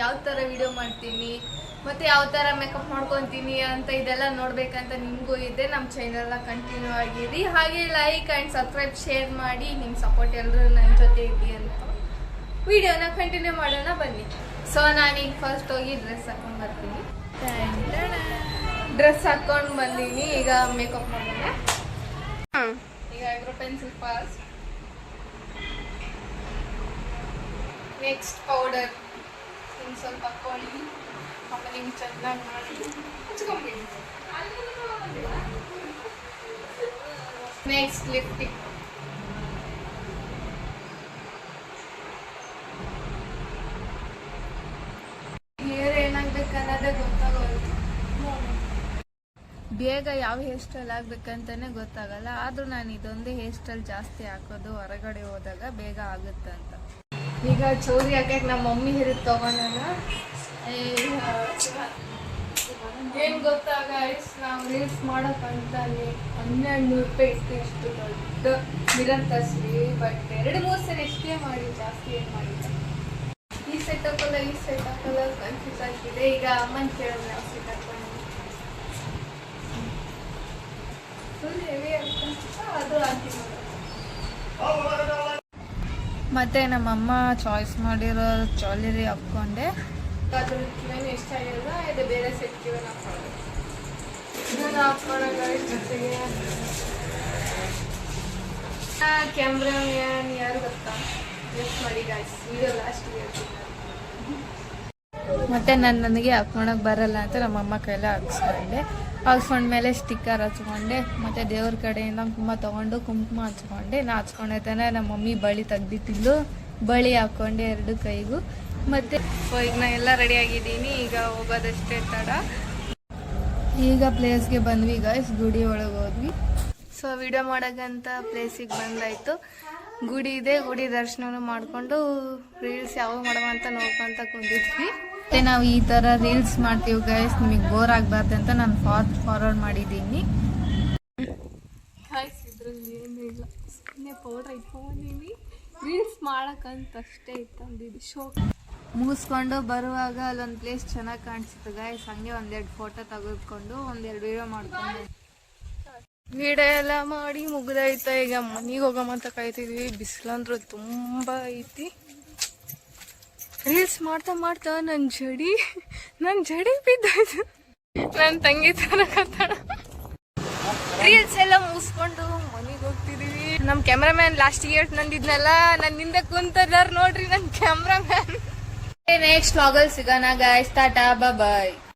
ಯಾವ ಥರ ವಿಡಿಯೋ ಮಾಡ್ತೀನಿ ಮತ್ತು ಯಾವ ಥರ ಮೇಕಪ್ ಮಾಡ್ಕೊತೀನಿ ಅಂತ ಇದೆಲ್ಲ ನೋಡಬೇಕಂತ ನಿಮಗೂ ಇದೆ. ನಮ್ಮ ಚಾನೆಲ್ನ ಕಂಟಿನ್ಯೂ ಆಗಿರಿ, ಹಾಗೆ ಲೈಕ್ ಆ್ಯಂಡ್ ಸಬ್ಸ್ಕ್ರೈಬ್ ಶೇರ್ ಮಾಡಿ. ನಿಮ್ಮ ಸಪೋರ್ಟ್ ಎಲ್ಲರೂ ನನ್ನ ಜೊತೆ ಇರಲಿ ಅಂತ ವಿಡಿಯೋನ ಕಂಟಿನ್ಯೂ ಮಾಡೋಣ ಬನ್ನಿ. ಸೊ ನಾನೀಗ ಫಸ್ಟ್ ಹೋಗಿ ಡ್ರೆಸ್ ಹಾಕೊಂಡು ಬರ್ತೀನಿ. ಡ್ರೆಸ್ ಹಾಕೊಂಡು ಬಂದೀನಿ, ಈಗ ಮೇಕಪ್ ಮಾಡೋಣ. ಈಗ eyebrow pencil pass, next powder ಹಿಂಗೆ ಸ್ವಲ್ಪ ಹಾಕೊಳ್ಳಿ, ಆಮೇಲೆ ಹಿಂಗೆ ಚೆನ್ನಾಗಿ ಮಾಡಿ ಹಚ್ಕೊಂಬಿಡಿ. ನೆಕ್ಸ್ಟ್ ಲಿಪ್ಟಿಕ್, ಹೇರ್ ಏನಾಗ್ಬೇಕು ಅನ್ನೋದೇ ಗೊತ್ತಾಗೋದು. ಬೇಗ ಯಾವ ಹೇರ್ ಸ್ಟೈಲ್ ಆಗ್ಬೇಕಂತಾನೆ ಗೊತ್ತಾಗಲ್ಲ, ಆದ್ರೂ ನಾನು ಇದೊಂದೇ ಹೇರ್ ಸ್ಟೈಲ್ ಜಾಸ್ತಿ ಹಾಕೋದು ಹೊರಗಡೆ ಹೋದಾಗ ಬೇಗ ಆಗುತ್ತಂತ. ಈಗ ಚೌರಿ ಹಾಕಕ್ಕೆ ನಮ್ಮ ಮಮ್ಮಿ ಹಿರಿದು ತಗೊಂಡಾಗ ಏನು ಗೊತ್ತಾಗ ನಾವು ರೀಲ್ಸ್ ಮಾಡೋಕ್ಕಂತಾನೆ 1200 ರೂಪಾಯಿ ಇಷ್ಟು ದೊಡ್ಡ ಮಿರರ್ ತರಿಸ್ರಿ. ಬಟ್ 2-3 ಸರಿ ಎಷ್ಟೇ ಮಾಡಿ, ಜಾಸ್ತಿ ಏನು ಮಾಡಿಲ್ಲ. ಈ ಸೆಟ್ ಹಾಕೋಲ್ಲ ಈ ಸೆಟ್ ಹಾಕೋಲ್ಲ ಕನ್ಫ್ಯೂಸ್ ಆಗಿದೆ. ಈಗ ಅಮ್ಮನ ಕೇಳಿದ್ರೆ ಯಾವ ಸೆಟ್ ಹಾಕೊಂಡು ಫುಲ್ ಹೆವಿ ಅಂತ ಅದು ಹಾಕಿ. ಮತ್ತು ನಮ್ಮಮ್ಮ ಚಾಯ್ಸ್ ಮಾಡಿರೋ ಜ್ಯುವೆಲ್ಲರಿ ಹಾಕ್ಕೊಂಡೆ. ಅದ್ರ ಕಿವೇನು ಇಷ್ಟ ಆಗಿಲ್ಲ, ಇದು ಬೇರೆ ಸೆಟ್ ಕಿವೇನು ಹಾಕ್ಕೊಳ್ಳೋದು. ಇದನ್ನು ಹಾಕ್ಕೊಳ್ಳೋಣ ಜೊತೆಗೆ ಕ್ಯಾಮ್ರಾಮ್ಯಾನ್ ಯಾರು ಗೊತ್ತಾ, ಯೂಸ್ ಮಾಡಿ ಗಾಯ್ಸ್, ವಿಡಿಯೋ ಲಾಸ್ಟಿಗೆ ಹೇಳ್ತೀನಿ. ಮತ್ತು ನನಗೆ ಹಾಕ್ಕೊಳಕ್ಕೆ ಬರಲ್ಲ ಅಂತ ನಮ್ಮಮ್ಮ ಕೈಲೇ ಹಾಕ್ಸ್ಕೊಂಡ್ಮೇಲೆ ಸ್ಟಿಕ್ಕರ್ ಹಚ್ಕೊಂಡೆ. ಮತ್ತು ದೇವ್ರ ಕಡೆಯಿಂದ ಕುಂಕುಮ ತೊಗೊಂಡು ಕುಂಕುಮ ಹಚ್ಕೊಂಡೆ. ನಾ ಹಚ್ಕೊಂಡೆ ತಾನೆ ನಮ್ಮ ಮಮ್ಮಿ ಬಳಿ ತೆಗ್ದಿಟ್ಟಿದ್ದು, ಬಳಿ ಹಾಕ್ಕೊಂಡೆ 2 ಕೈಗೂ. ಮತ್ತು ಈಗ ನಾ ಎಲ್ಲ ರೆಡಿ ಆಗಿದ್ದೀನಿ, ಈಗ ಹೋಗೋದಷ್ಟೇ ತಡ. ಈಗ ಪ್ಲೇಸ್ಗೆ ಬಂದ್ವಿ ಗಾಯ್ಸ್, ಗುಡಿ ಒಳಗೆ ಹೋದ್ವಿ. ಸೊ ವಿಡಿಯೋ ಮಾಡೋಕ್ಕಂತ ಪ್ಲೇಸಿಗೆ ಬಂದಾಯಿತು. ಗುಡಿ ಇದೆ, ಗುಡಿ ದರ್ಶನ ಮಾಡಿಕೊಂಡು ರೀಲ್ಸ್ ಯಾವಾಗ ಮಾಡುವ ಅಂತ ನೋಡ್ಕೊಂತ ಕುಂದಿದ್ವಿ. ಮತ್ತು ನಾವು ಈ ಥರ ರೀಲ್ಸ್ ಮಾಡ್ತೀವಿ ಗೈಸ್, ನಿಮಗೆ ಬೋರ್ ಆಗಬಾರ್ದು ಅಂತ ನಾನು ಫಾರ್ವರ್ಡ್ ಮಾಡಿದ್ದೀನಿ. ಗೈಸ್ ಇದ್ರಲ್ಲಿ ಏನೂ ಇಲ್ಲ, ಸುಮ್ಮನೆ ಪೌಡ್ರ್ ಇಟ್ಕೊಂಡಿವಿ ರೀಲ್ಸ್ ಮಾಡೋಕ್ಕಂತಷ್ಟೇ ಇತ್ತಂದಿದ್ದು ಶೋ. ಮುಗಿಸ್ಕೊಂಡು ಬರುವಾಗ ಅಲ್ಲೊಂದು ಪ್ಲೇಸ್ ಚೆನ್ನಾಗಿ ಕಾಣಿಸಿತ್ತು ಗೈಸ್, ಹಂಗೆ 1-2 ಫೋಟೋ ತೆಗೆದುಕೊಂಡು 1-2 ವಿಡಿಯೋ ಮಾಡ್ಕೊಂಡು ವಿಡಿಯೋ ಎಲ್ಲ ಮಾಡಿ ಮುಗ್ದಾಯ್ತು. ಈಗ ಮನೆಗೆ ಹೋಗಮ್ಮಂತ ಕಾಯ್ತಿದ್ವಿ, ಬಿಸಿಲಂದ್ರೂ ತುಂಬ ಐತಿ. ರೀಲ್ಸ್ ಮಾಡ್ತಾ ಮಾಡ್ತಾ ನನ್ನ ಜಡಿ ಬಿದ್ದಾಯ್ತು. ನನ್ನ ತಂಗಿ ಥರ ಕತ್ತಾಳ. ರೀಲ್ಸ್ ಎಲ್ಲ ಮುಗಿಸ್ಕೊಂಡು ಮನೆಗೆ ಹೋಗ್ತಿದೀವಿ. ನಮ್ಮ ಕ್ಯಾಮ್ರಾಮ್ಯಾನ್ ಲಾಸ್ಟಿಗೆ ಹೇಳ್ತು ನಂದಿದ್ನಲ್ಲ, ನನ್ನ ಹಿಂದೆ ಕುಂತದಾರ ನೋಡ್ರಿ ನನ್ನ ಕ್ಯಾಮ್ರಾಮ್ಯಾನ್. ನೆಕ್ಸ್ಟ್ ವ್ಲಾಗಲ್ಲಿ ಸಿಗೋಣ ಗಾಯ್ಸ್, ಟಾಟಾ ಬಾಯ್.